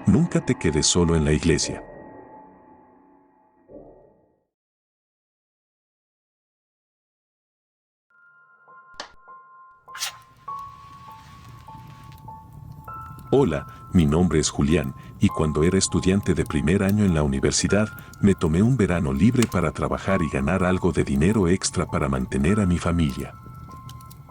Nunca te quedes solo en la iglesia. Hola, mi nombre es Julián, y cuando era estudiante de primer año en la universidad, me tomé un verano libre para trabajar y ganar algo de dinero extra para mantener a mi familia.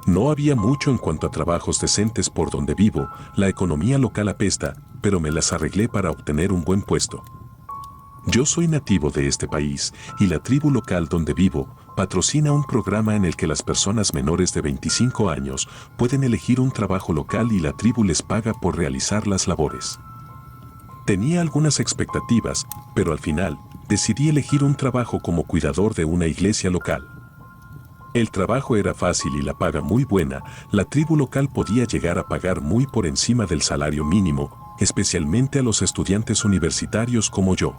No había mucho en cuanto a trabajos decentes por donde vivo, la economía local apesta, pero me las arreglé para obtener un buen puesto. Yo soy nativo de este país y la tribu local donde vivo patrocina un programa en el que las personas menores de 25 años pueden elegir un trabajo local y la tribu les paga por realizar las labores. Tenía algunas expectativas, pero al final decidí elegir un trabajo como cuidador de una iglesia local. El trabajo era fácil y la paga muy buena, la tribu local podía llegar a pagar muy por encima del salario mínimo, especialmente a los estudiantes universitarios como yo.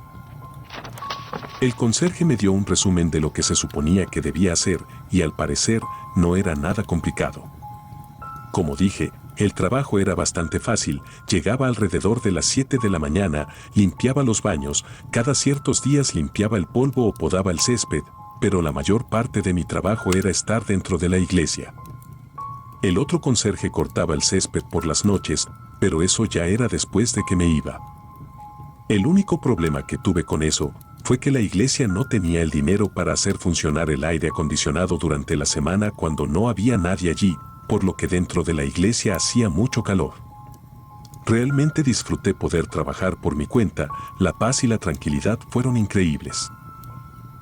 El conserje me dio un resumen de lo que se suponía que debía hacer y al parecer no era nada complicado. Como dije, el trabajo era bastante fácil, llegaba alrededor de las 7 de la mañana, limpiaba los baños, cada ciertos días limpiaba el polvo o podaba el césped, pero la mayor parte de mi trabajo era estar dentro de la iglesia. El otro conserje cortaba el césped por las noches, pero eso ya era después de que me iba. El único problema que tuve con eso fue que la iglesia no tenía el dinero para hacer funcionar el aire acondicionado durante la semana cuando no había nadie allí, por lo que dentro de la iglesia hacía mucho calor. Realmente disfruté poder trabajar por mi cuenta, la paz y la tranquilidad fueron increíbles.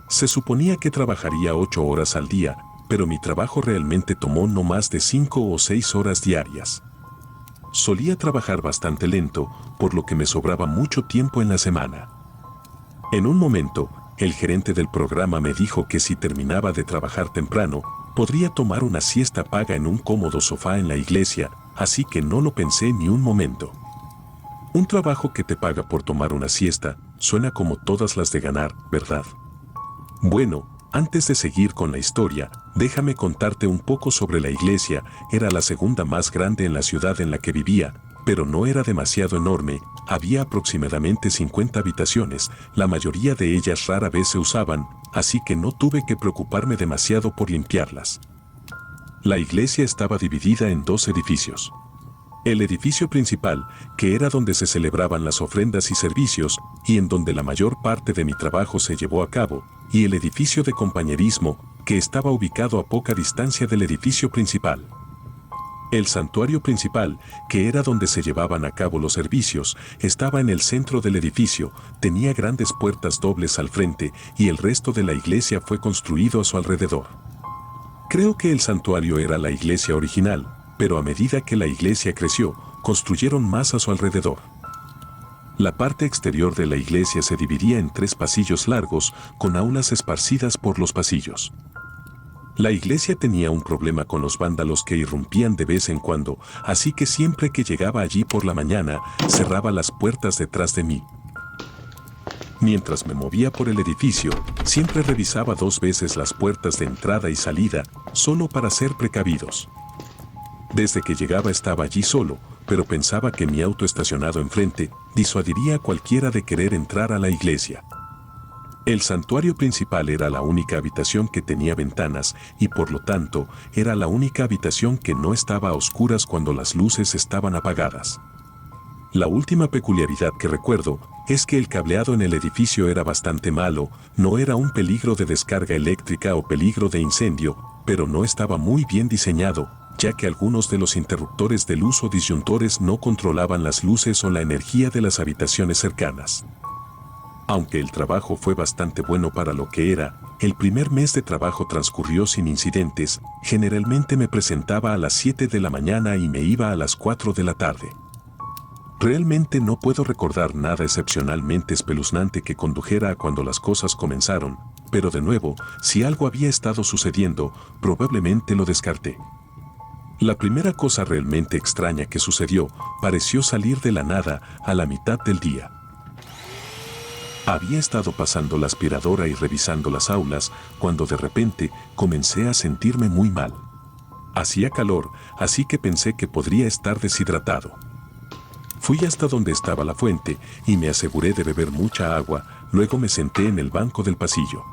Se suponía que trabajaría 8 horas al día, pero mi trabajo realmente tomó no más de 5 o 6 horas diarias. Solía trabajar bastante lento, por lo que me sobraba mucho tiempo en la semana. En un momento, el gerente del programa me dijo que si terminaba de trabajar temprano, podría tomar una siesta paga en un cómodo sofá en la iglesia, así que no lo pensé ni un momento. Un trabajo que te paga por tomar una siesta, suena como todas las de ganar, ¿verdad? Bueno, antes de seguir con la historia, déjame contarte un poco sobre la iglesia. Era la segunda más grande en la ciudad en la que vivía, pero no era demasiado enorme, había aproximadamente 50 habitaciones, la mayoría de ellas rara vez se usaban, así que no tuve que preocuparme demasiado por limpiarlas. La iglesia estaba dividida en 2 edificios. El edificio principal, que era donde se celebraban las ofrendas y servicios, y en donde la mayor parte de mi trabajo se llevó a cabo, y el edificio de compañerismo, que estaba ubicado a poca distancia del edificio principal. El santuario principal, que era donde se llevaban a cabo los servicios, estaba en el centro del edificio, tenía grandes puertas dobles al frente y el resto de la iglesia fue construido a su alrededor. Creo que el santuario era la iglesia original, pero a medida que la iglesia creció, construyeron más a su alrededor. La parte exterior de la iglesia se dividía en 3 pasillos largos, con aulas esparcidas por los pasillos. La iglesia tenía un problema con los vándalos que irrumpían de vez en cuando, así que siempre que llegaba allí por la mañana, cerraba las puertas detrás de mí. Mientras me movía por el edificio, siempre revisaba 2 veces las puertas de entrada y salida, solo para ser precavidos. Desde que llegaba estaba allí solo, pero pensaba que mi auto estacionado enfrente disuadiría a cualquiera de querer entrar a la iglesia. El santuario principal era la única habitación que tenía ventanas y por lo tanto era la única habitación que no estaba a oscuras cuando las luces estaban apagadas. La última peculiaridad que recuerdo es que el cableado en el edificio era bastante malo, no era un peligro de descarga eléctrica o peligro de incendio, pero no estaba muy bien diseñado, ya que algunos de los interruptores de luz o disyuntores no controlaban las luces o la energía de las habitaciones cercanas. Aunque el trabajo fue bastante bueno para lo que era, el primer mes de trabajo transcurrió sin incidentes, generalmente me presentaba a las 7 de la mañana y me iba a las 4 de la tarde. Realmente no puedo recordar nada excepcionalmente espeluznante que condujera a cuando las cosas comenzaron, pero de nuevo, si algo había estado sucediendo, probablemente lo descarté. La primera cosa realmente extraña que sucedió pareció salir de la nada a la mitad del día. Había estado pasando la aspiradora y revisando las aulas cuando de repente comencé a sentirme muy mal. Hacía calor, así que pensé que podría estar deshidratado. Fui hasta donde estaba la fuente y me aseguré de beber mucha agua, luego me senté en el banco del pasillo.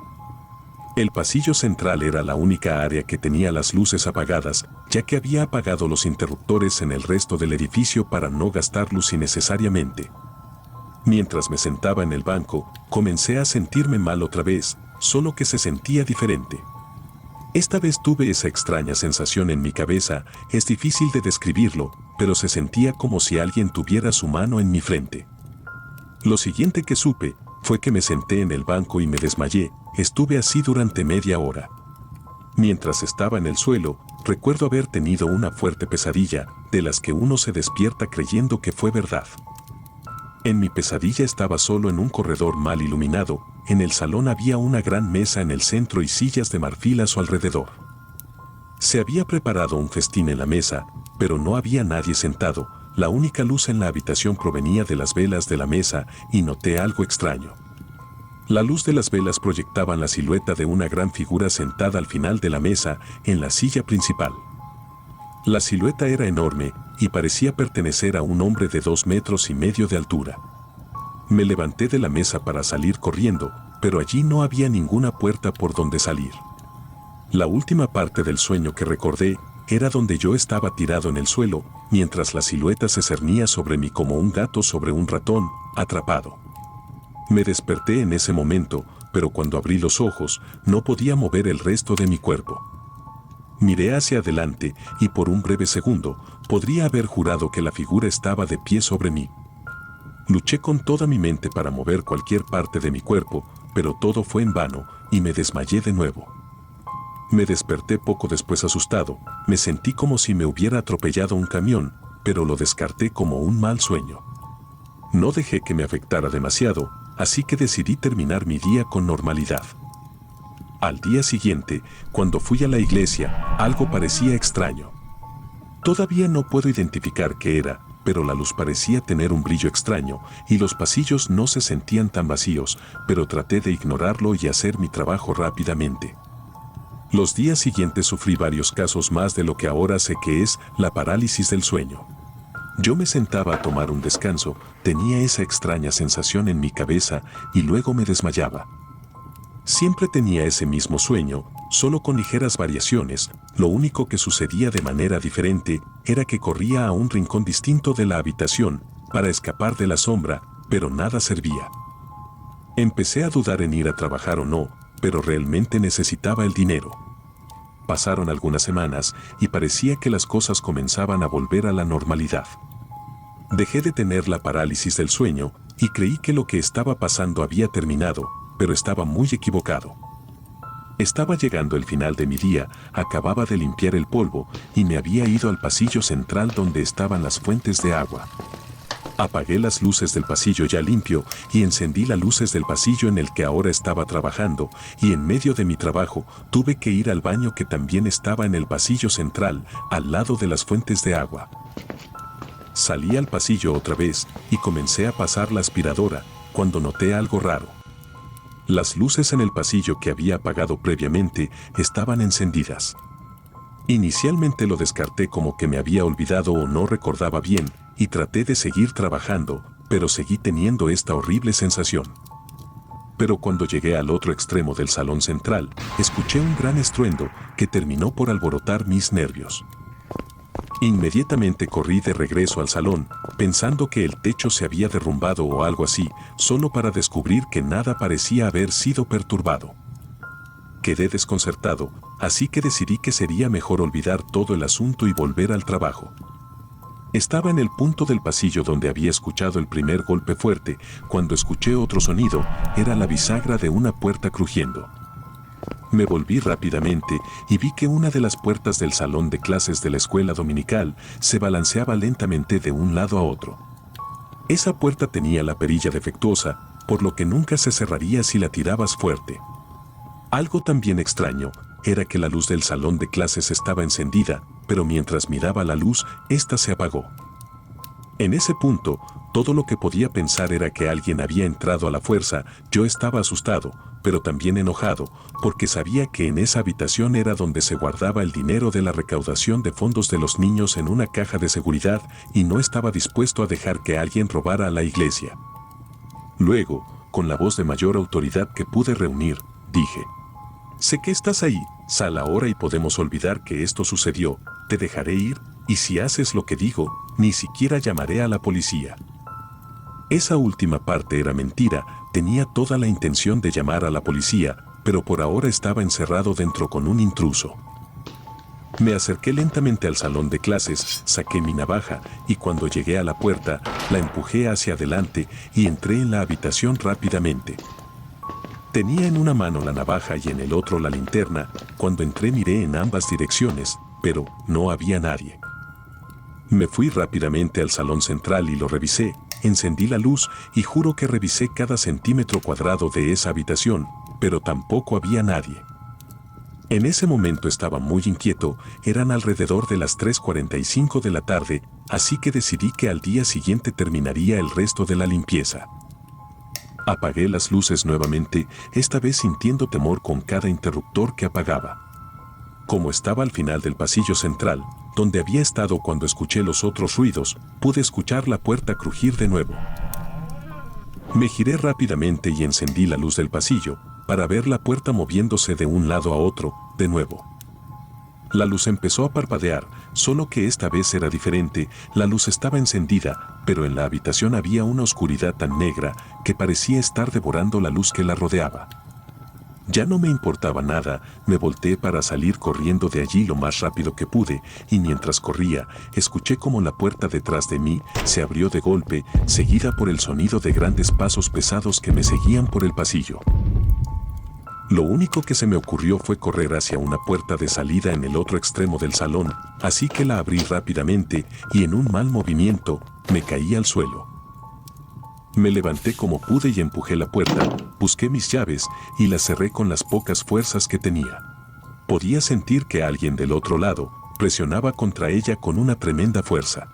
El pasillo central era la única área que tenía las luces apagadas, ya que había apagado los interruptores en el resto del edificio para no gastar luz innecesariamente. Mientras me sentaba en el banco, comencé a sentirme mal otra vez, solo que se sentía diferente. Esta vez tuve esa extraña sensación en mi cabeza, es difícil de describirlo, pero se sentía como si alguien tuviera su mano en mi frente. Lo siguiente que supe fue que me senté en el banco y me desmayé, estuve así durante media hora. Mientras estaba en el suelo, recuerdo haber tenido una fuerte pesadilla, de las que uno se despierta creyendo que fue verdad. En mi pesadilla estaba solo en un corredor mal iluminado, en el salón había una gran mesa en el centro y sillas de marfil a su alrededor. Se había preparado un festín en la mesa, pero no había nadie sentado, la única luz en la habitación provenía de las velas de la mesa y noté algo extraño. La luz de las velas proyectaban la silueta de una gran figura sentada al final de la mesa, en la silla principal. La silueta era enorme y parecía pertenecer a un hombre de 2,5 metros de altura. Me levanté de la mesa para salir corriendo, pero allí no había ninguna puerta por donde salir. La última parte del sueño que recordé era donde yo estaba tirado en el suelo, mientras la silueta se cernía sobre mí como un gato sobre un ratón, atrapado. Me desperté en ese momento, pero cuando abrí los ojos, no podía mover el resto de mi cuerpo. Miré hacia adelante y por un breve segundo podría haber jurado que la figura estaba de pie sobre mí. Luché con toda mi mente para mover cualquier parte de mi cuerpo, pero todo fue en vano y me desmayé de nuevo. Me desperté poco después asustado, me sentí como si me hubiera atropellado un camión, pero lo descarté como un mal sueño. No dejé que me afectara demasiado, así que decidí terminar mi día con normalidad. Al día siguiente, cuando fui a la iglesia, algo parecía extraño. Todavía no puedo identificar qué era, pero la luz parecía tener un brillo extraño y los pasillos no se sentían tan vacíos, pero traté de ignorarlo y hacer mi trabajo rápidamente. Los días siguientes sufrí varios casos más de lo que ahora sé que es la parálisis del sueño. Yo me sentaba a tomar un descanso, tenía esa extraña sensación en mi cabeza y luego me desmayaba. Siempre tenía ese mismo sueño, solo con ligeras variaciones, lo único que sucedía de manera diferente era que corría a un rincón distinto de la habitación para escapar de la sombra, pero nada servía. Empecé a dudar en ir a trabajar o no, pero realmente necesitaba el dinero. Pasaron algunas semanas y parecía que las cosas comenzaban a volver a la normalidad. Dejé de tener la parálisis del sueño y creí que lo que estaba pasando había terminado, pero estaba muy equivocado. Estaba llegando el final de mi día, acababa de limpiar el polvo y me había ido al pasillo central donde estaban las fuentes de agua. Apagué las luces del pasillo ya limpio y encendí las luces del pasillo en el que ahora estaba trabajando, y en medio de mi trabajo tuve que ir al baño que también estaba en el pasillo central, al lado de las fuentes de agua. Salí al pasillo otra vez y comencé a pasar la aspiradora, cuando noté algo raro. Las luces en el pasillo que había apagado previamente estaban encendidas. Inicialmente lo descarté como que me había olvidado o no recordaba bien, y traté de seguir trabajando, pero seguí teniendo esta horrible sensación. Pero cuando llegué al otro extremo del salón central, escuché un gran estruendo que terminó por alborotar mis nervios. Inmediatamente corrí de regreso al salón, pensando que el techo se había derrumbado o algo así, solo para descubrir que nada parecía haber sido perturbado. Quedé desconcertado, así que decidí que sería mejor olvidar todo el asunto y volver al trabajo. Estaba en el punto del pasillo donde había escuchado el primer golpe fuerte, cuando escuché otro sonido, era la bisagra de una puerta crujiendo. Me volví rápidamente y vi que una de las puertas del salón de clases de la escuela dominical se balanceaba lentamente de un lado a otro. Esa puerta tenía la perilla defectuosa, por lo que nunca se cerraría si la tirabas fuerte. Algo también extraño era que la luz del salón de clases estaba encendida, pero mientras miraba la luz, ésta se apagó. En ese punto, todo lo que podía pensar era que alguien había entrado a la fuerza. Yo estaba asustado, pero también enojado, porque sabía que en esa habitación era donde se guardaba el dinero de la recaudación de fondos de los niños en una caja de seguridad, y no estaba dispuesto a dejar que alguien robara a la iglesia. Luego, con la voz de mayor autoridad que pude reunir, dije: sé que estás ahí, sal ahora y podemos olvidar que esto sucedió. Te dejaré ir, y si haces lo que digo, ni siquiera llamaré a la policía. Esa última parte era mentira. Tenía toda la intención de llamar a la policía, pero por ahora estaba encerrado dentro con un intruso. Me acerqué lentamente al salón de clases, saqué mi navaja y cuando llegué a la puerta, la empujé hacia adelante y entré en la habitación rápidamente. Tenía en una mano la navaja y en el otro la linterna. Cuando entré miré en ambas direcciones, pero no había nadie. Me fui rápidamente al salón central y lo revisé. Encendí la luz y juro que revisé cada centímetro cuadrado de esa habitación, pero tampoco había nadie. En ese momento estaba muy inquieto. Eran alrededor de las 3:45 de la tarde, así que decidí que al día siguiente terminaría el resto de la limpieza. Apagué las luces nuevamente, esta vez sintiendo temor con cada interruptor que apagaba. Como estaba al final del pasillo central, donde había estado cuando escuché los otros ruidos, pude escuchar la puerta crujir de nuevo. Me giré rápidamente y encendí la luz del pasillo, para ver la puerta moviéndose de un lado a otro, de nuevo. La luz empezó a parpadear, solo que esta vez era diferente. La luz estaba encendida, pero en la habitación había una oscuridad tan negra que parecía estar devorando la luz que la rodeaba. Ya no me importaba nada, me volteé para salir corriendo de allí lo más rápido que pude, y mientras corría, escuché como la puerta detrás de mí se abrió de golpe, seguida por el sonido de grandes pasos pesados que me seguían por el pasillo. Lo único que se me ocurrió fue correr hacia una puerta de salida en el otro extremo del salón, así que la abrí rápidamente y en un mal movimiento me caí al suelo. Me levanté como pude y empujé la puerta, busqué mis llaves y la cerré con las pocas fuerzas que tenía. Podía sentir que alguien del otro lado presionaba contra ella con una tremenda fuerza.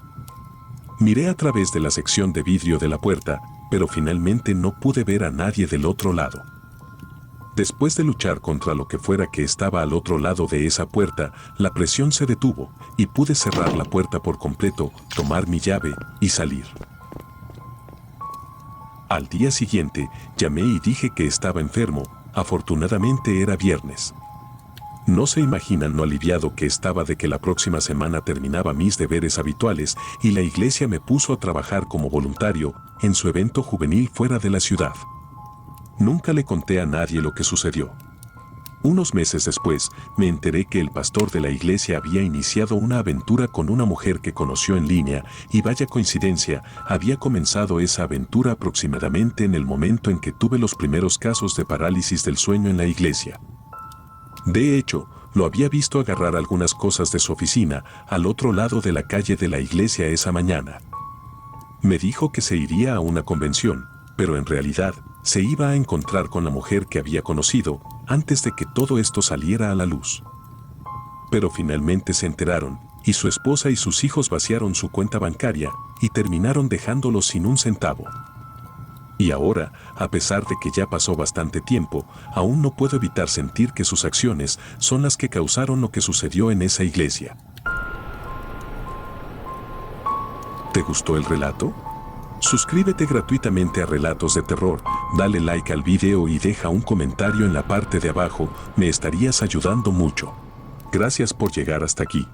Miré a través de la sección de vidrio de la puerta, pero finalmente no pude ver a nadie del otro lado. Después de luchar contra lo que fuera que estaba al otro lado de esa puerta, la presión se detuvo y pude cerrar la puerta por completo, tomar mi llave y salir. Al día siguiente, llamé y dije que estaba enfermo. Afortunadamente era viernes. No se imaginan lo aliviado que estaba de que la próxima semana terminaba mis deberes habituales y la iglesia me puso a trabajar como voluntario en su evento juvenil fuera de la ciudad. Nunca le conté a nadie lo que sucedió. Unos meses después, me enteré que el pastor de la iglesia había iniciado una aventura con una mujer que conoció en línea, y vaya coincidencia, había comenzado esa aventura aproximadamente en el momento en que tuve los primeros casos de parálisis del sueño en la iglesia. De hecho, lo había visto agarrar algunas cosas de su oficina al otro lado de la calle de la iglesia esa mañana. Me dijo que se iría a una convención, pero en realidad se iba a encontrar con la mujer que había conocido antes de que todo esto saliera a la luz. Pero finalmente se enteraron, y su esposa y sus hijos vaciaron su cuenta bancaria y terminaron dejándolo sin un centavo. Y ahora, a pesar de que ya pasó bastante tiempo, aún no puedo evitar sentir que sus acciones son las que causaron lo que sucedió en esa iglesia. ¿Te gustó el relato? Suscríbete gratuitamente a Relatos de Terror, dale like al video y deja un comentario en la parte de abajo, me estarías ayudando mucho. Gracias por llegar hasta aquí.